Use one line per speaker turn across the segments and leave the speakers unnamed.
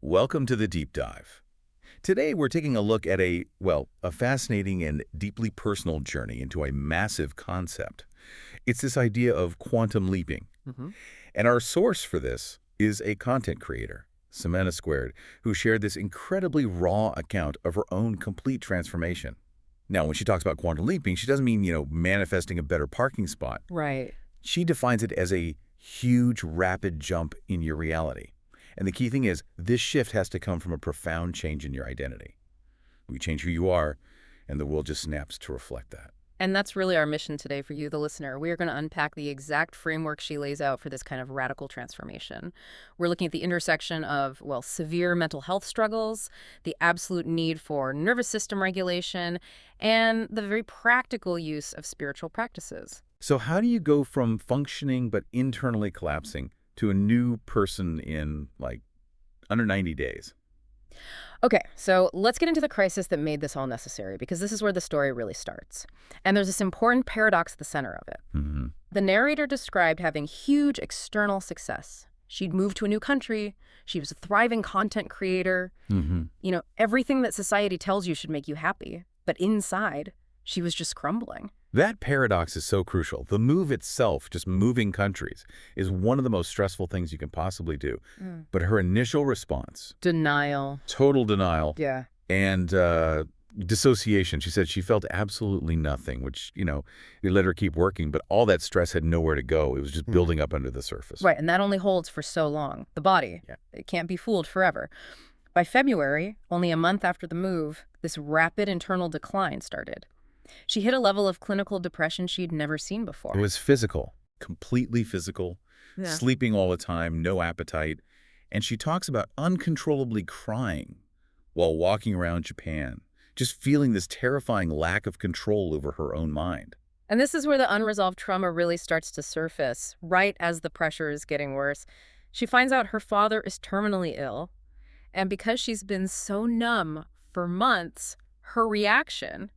Welcome to the Deep Dive. Today we're taking a look at a fascinating and deeply personal journey into a massive concept. It's this idea of quantum leaping.
hmm
And our source for this is a content creator, Simone Squared, who shared this incredibly raw account of her own complete transformation. Now, when she talks about quantum leaping, she doesn't mean, manifesting a better parking spot.
Right.
She defines it as a huge, rapid jump in your reality. And the key thing is, this shift has to come from a profound change in your identity. You change who you are, and the world just snaps to reflect that.
And that's really our mission today for you, the listener. We are going to unpack the exact framework she lays out for this kind of radical transformation. We're looking at the intersection of, severe mental health struggles, the absolute need for nervous system regulation, and the very practical use of spiritual practices.
So how do you go from functioning but internally collapsing to a new person in, under 90 days?
Okay, so let's get into the crisis that made this all necessary, because this is where the story really starts. And there's this important paradox at the center of it.
Mm-hmm.
The narrator described having huge external success. She'd moved to a new country. She was a thriving content creator.
Mm-hmm.
Everything that society tells you should make you happy. But inside, she was just crumbling.
That paradox is so crucial. The move itself, just moving countries, is one of the most stressful things you can possibly do. But her initial response,
Denial.
total denial,
Yeah.
and dissociation. She said she felt absolutely nothing, which, they let her keep working, but all that stress had nowhere to go. It was just building up under the surface.
Right, and that only holds for so long. The body, It can't be fooled forever. By February, only a month after the move, this rapid internal decline started. She hit a level of clinical depression she'd never seen before.
It was physical, completely physical,
Yeah.
sleeping all the time, no appetite. And she talks about uncontrollably crying while walking around Japan, just feeling this terrifying lack of control over her own mind.
And this is where the unresolved trauma really starts to surface, right as the pressure is getting worse. She finds out her father is terminally ill, and because she's been so numb for months, her reaction,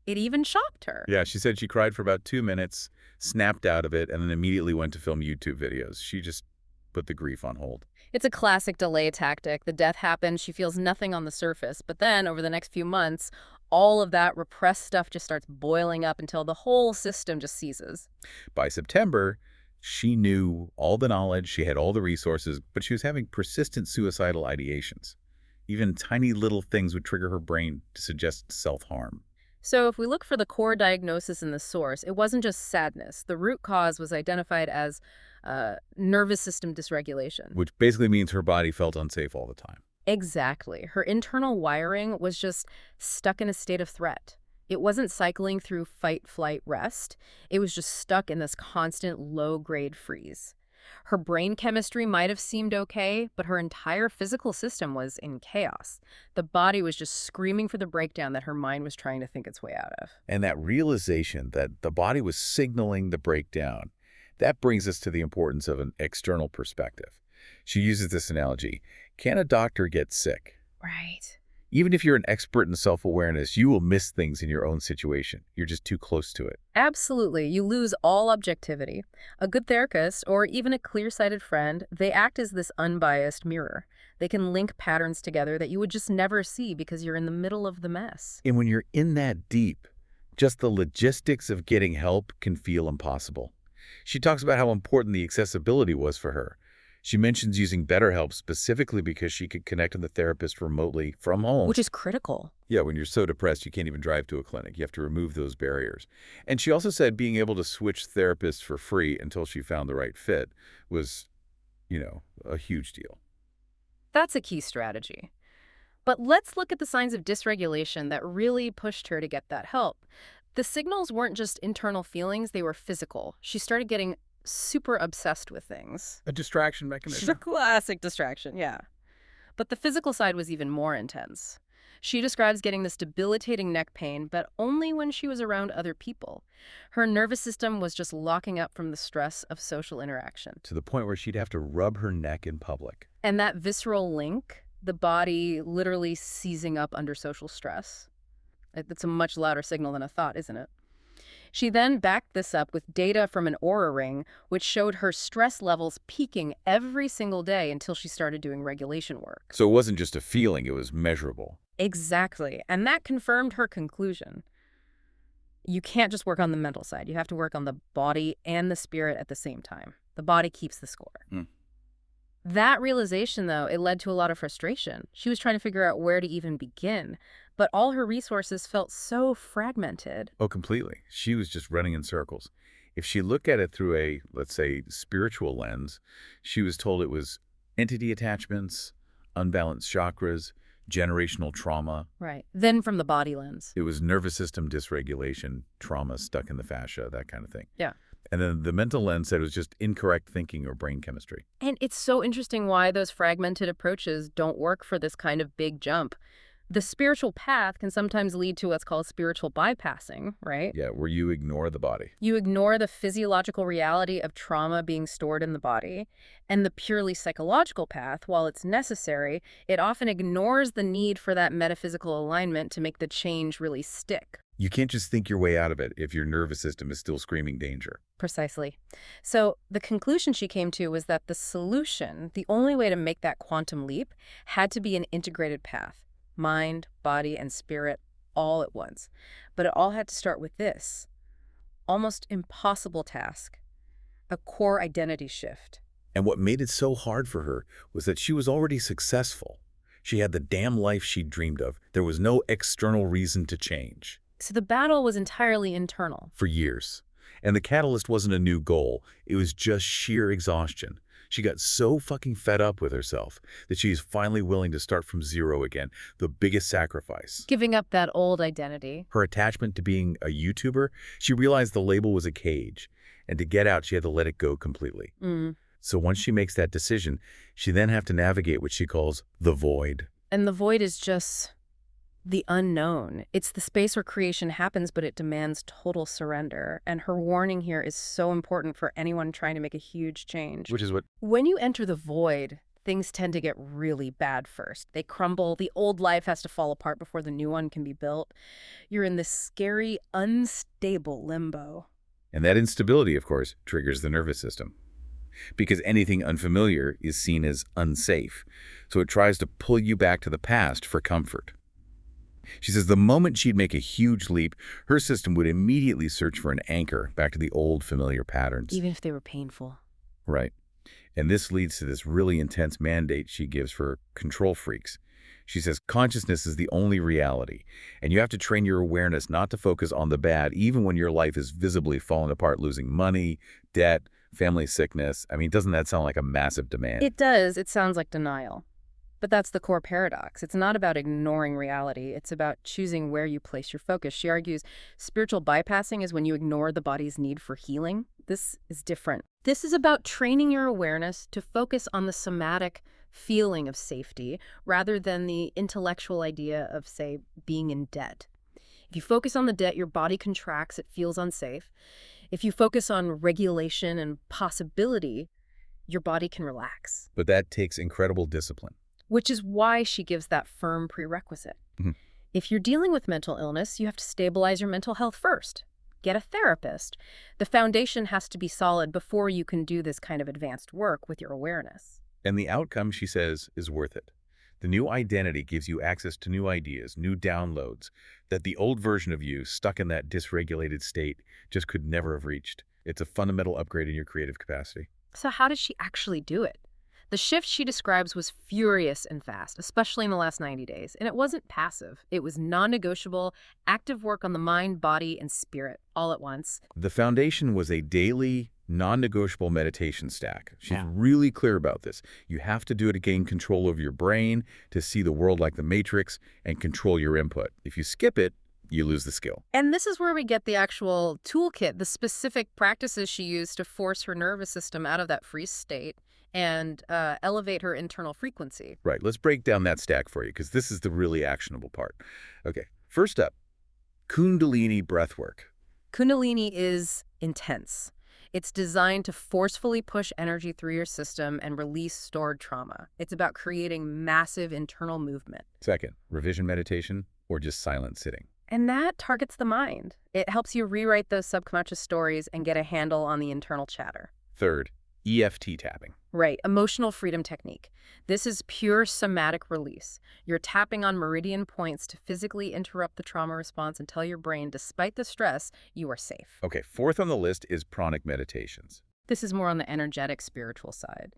it even shocked her.
Yeah, she said she cried for about 2 minutes, snapped out of it, and then immediately went to film YouTube videos. She just put the grief on hold.
It's a classic delay tactic. The death happens, she feels nothing on the surface, but then over the next few months, all of that repressed stuff just starts boiling up until the whole system just seizes.
By September, she knew all the knowledge, she had all the resources, but she was having persistent suicidal ideations. Even tiny little things would trigger her brain to suggest self-harm.
So if we look for the core diagnosis in the source, it wasn't just sadness. The root cause was identified as nervous system dysregulation.
Which basically means her body felt unsafe all the time.
Exactly. Her internal wiring was just stuck in a state of threat. It wasn't cycling through fight, flight, rest. It was just stuck in this constant low-grade freeze. Her brain chemistry might have seemed okay, but her entire physical system was in chaos. The body was just screaming for the breakdown that her mind was trying to think its way out of.
And that realization that the body was signaling the breakdown, that brings us to the importance of an external perspective. She uses this analogy. Can a doctor get sick?
Right.
Even if you're an expert in self-awareness, you will miss things in your own situation. You're just too close to it.
Absolutely. You lose all objectivity. A good therapist, or even a clear-sighted friend, they act as this unbiased mirror. They can link patterns together that you would just never see because you're in the middle of the mess.
And when you're in that deep, just the logistics of getting help can feel impossible. She talks about how important the accessibility was for her. She mentions using BetterHelp specifically because she could connect with the therapist remotely from home.
Which is critical.
Yeah, when you're so depressed, you can't even drive to a clinic. You have to remove those barriers. And she also said being able to switch therapists for free until she found the right fit was, a huge deal.
That's a key strategy. But let's look at the signs of dysregulation that really pushed her to get that help. The signals weren't just internal feelings, they were physical. She started getting super obsessed with things.
A distraction
She's
mechanism.
a classic distraction, yeah. But the physical side was even more intense. She describes getting this debilitating neck pain, but only when she was around other people. Her nervous system was just locking up from the stress of social interaction.
To the point where she'd have to rub her neck in public.
And that visceral link, the body literally seizing up under social stress, that's a much louder signal than a thought, isn't it? She then backed this up with data from an Aura ring, which showed her stress levels peaking every single day until she started doing regulation work.
So it wasn't just a feeling, it was measurable.
Exactly. And that confirmed her conclusion. You can't just work on the mental side. You have to work on the body and the spirit at the same time. The body keeps the score. That realization, though, it led to a lot of frustration. She was trying to figure out where to even begin, but all her resources felt so fragmented.
Oh, completely. She was just running in circles. If she looked at it through a, let's say, spiritual lens, she was told it was entity attachments, unbalanced chakras, generational trauma.
Right. Then from the body lens.
It was nervous system dysregulation, trauma stuck in the fascia, that kind of thing.
Yeah.
And then the mental lens said it was just incorrect thinking or brain chemistry.
And it's so interesting why those fragmented approaches don't work for this kind of big jump. The spiritual path can sometimes lead to what's called spiritual bypassing, right?
Yeah, where you ignore the body.
You ignore the physiological reality of trauma being stored in the body. And the purely psychological path, while it's necessary, it often ignores the need for that metaphysical alignment to make the change really stick.
You can't just think your way out of it if your nervous system is still screaming danger.
Precisely. So the conclusion she came to was that the solution, the only way to make that quantum leap, had to be an integrated path. Mind, body, and spirit all at once. But it all had to start with this almost impossible task, a core identity shift.
And what made it so hard for her was that she was already successful. She had the damn life she'd dreamed of. There was no external reason to change.
So the battle was entirely internal.
For years. And the catalyst wasn't a new goal. It was just sheer exhaustion. She got so fucking fed up with herself that she's finally willing to start from zero again, the biggest sacrifice.
Giving up that old identity.
Her attachment to being a YouTuber, she realized the label was a cage, and to get out, she had to let it go completely. So once she makes that decision, she then have to navigate what she calls the void.
And the void is just the unknown. It's the space where creation happens, but it demands total surrender. And her warning here is so important for anyone trying to make a huge change.
Which is what?
When you enter the void, things tend to get really bad first. They crumble. The old life has to fall apart before the new one can be built. You're in this scary, unstable limbo.
And that instability, of course, triggers the nervous system. Because anything unfamiliar is seen as unsafe. So it tries to pull you back to the past for comfort. She says the moment she'd make a huge leap, her system would immediately search for an anchor back to the old familiar patterns.
Even if they were painful.
Right. And this leads to this really intense mandate she gives for control freaks. She says consciousness is the only reality, and you have to train your awareness not to focus on the bad, even when your life is visibly falling apart, losing money, debt, family sickness. I mean, doesn't that sound like a massive demand?
It does. It sounds like denial. But that's the core paradox. It's not about ignoring reality. It's about choosing where you place your focus. She argues spiritual bypassing is when you ignore the body's need for healing. This is different. This is about training your awareness to focus on the somatic feeling of safety rather than the intellectual idea of, say, being in debt. If you focus on the debt, your body contracts. It feels unsafe. If you focus on regulation and possibility, your body can relax.
But that takes incredible discipline.
Which is why she gives that firm prerequisite. If you're dealing with mental illness, you have to stabilize your mental health first. Get a therapist. The foundation has to be solid before you can do this kind of advanced work with your awareness.
And the outcome, she says, is worth it. The new identity gives you access to new ideas, new downloads, that the old version of you, stuck in that dysregulated state, just could never have reached. It's a fundamental upgrade in your creative capacity.
So how did she actually do it? The shift she describes was furious and fast, especially in the last 90 days. And it wasn't passive. It was non-negotiable, active work on the mind, body, and spirit all at once.
The foundation was a daily, non-negotiable meditation stack. She's really clear about this. You have to do it to gain control over your brain, to see the world like the Matrix, and control your input. If you skip it, you lose the skill.
And this is where we get the actual toolkit, the specific practices she used to force her nervous system out of that freeze state and elevate her internal frequency.
Right. Let's break down that stack for you, because this is the really actionable part. Okay. First up, Kundalini breathwork.
Kundalini is intense. It's designed to forcefully push energy through your system and release stored trauma. It's about creating massive internal movement.
Second, revision meditation or just silent sitting.
And that targets the mind. It helps you rewrite those subconscious stories and get a handle on the internal chatter.
Third, EFT tapping.
Right, emotional freedom technique. This is pure somatic release. You're tapping on meridian points to physically interrupt the trauma response and tell your brain, despite the stress, you are safe.
Okay, fourth on the list is pranic meditations.
This is more on the energetic spiritual side.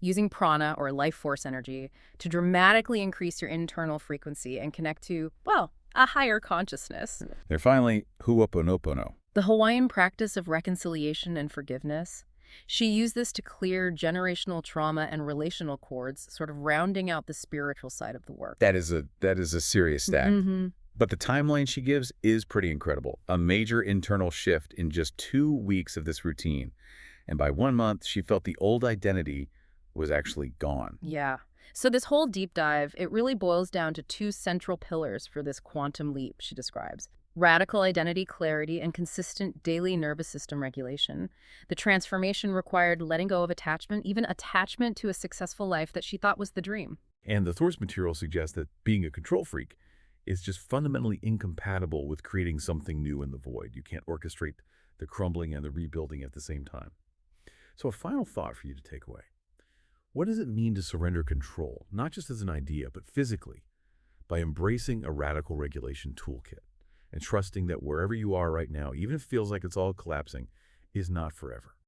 Using prana or life force energy to dramatically increase your internal frequency and connect to, well, a higher consciousness.
Then finally, Ho'oponopono.
The Hawaiian practice of reconciliation and forgiveness. She used this to clear generational trauma and relational cords, sort of rounding out the spiritual side of the work.
That is a serious stack. But the timeline she gives is pretty incredible. A major internal shift in just 2 weeks of this routine. And by 1 month, she felt the old identity was actually gone.
Yeah. So this whole deep dive, it really boils down to 2 central pillars for this quantum leap, she describes. Radical identity clarity and consistent daily nervous system regulation. The transformation required letting go of attachment, even attachment to a successful life that she thought was the dream.
And the source material suggests that being a control freak is just fundamentally incompatible with creating something new in the void. You can't orchestrate the crumbling and the rebuilding at the same time. So a final thought for you to take away. What does it mean to surrender control, not just as an idea, but physically, by embracing a radical regulation toolkit and trusting that wherever you are right now, even if it feels like it's all collapsing, is not forever?